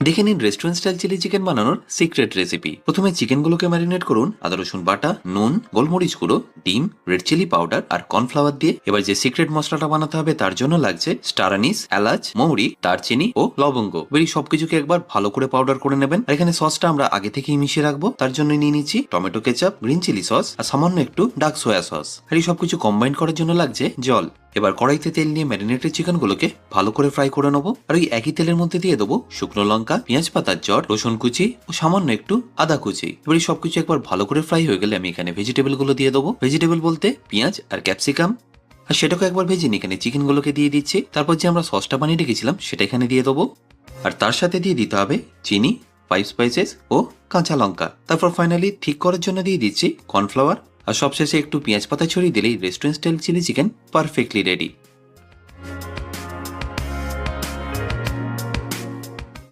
দেখে নিন restaurant style chilli chicken বানানোর সিক্রেট রেসিপি। প্রথমে চিকেনগুলোকে ম্যারিনেট করুন আদা রসুন বাটা, নুন, গোলমরিচ গুঁড়ো, ডিম, রেড চিলি পাউডার আর কর্নফ্লাওয়ার দিয়ে। এবার যে সিক্রেট মশলাটা বানাতে হবে তার জন্য লাগছে স্টার আনিস, এলাচ, মৌরি, দারচিনি ও লবঙ্গ। এবার এই সবকিছুকে একবার ভালো করে পাউডার করে নেবেন। আর এখানে সসটা আমরা আগে থেকেই মিশিয়ে রাখবো, তার জন্য নিয়ে নিচ্ছি tomato ketchup, green chilli sauce আর সামান্য একটু ডার্ক সোয়া সস। আর এই সবকিছু কম্বাইন করার জন্য লাগছে জল। এবার কড়াইতে তেল নিয়ে ম্যারিনেটেড চিকেনগুলোকে ভালো করে ফ্রাই করে নেবো। আর ওই একই তেলের মধ্যে দিয়ে দেবো শুকনো লঙ্কা, পেঁয়াজ পাতার জট, রসুন কুচি ও সামান্য একটু আদা কুচি। এবার এই সবকিছু একবার ভালো করে ফ্রাই হয়ে গেলে আমি এখানে ভেজিটেবল গুলো দিয়ে দেবো। ভেজিটেবল বলতে পেঁয়াজ আর ক্যাপসিকাম। আর সেটাকে একবার ভেজে নিয়ে এখানে চিকেনগুলোকে দিয়ে দিচ্ছি। তারপর যে আমরা সসটা বানিয়ে রেখেছিলাম সেটা এখানে দিয়ে দেবো। আর তার সাথে দিয়ে দিতে হবে চিনি, 5 স্পাইসেস ও কাঁচা লঙ্কা। তারপর ফাইনালি ঠিক করার জন্য দিয়ে দিচ্ছি কর্নফ্লাওয়ার। আর সবশেষে একটু পেঁয়াজ পাতা ছড়িয়ে দিলেই restaurant style chilli chicken perfectly ready.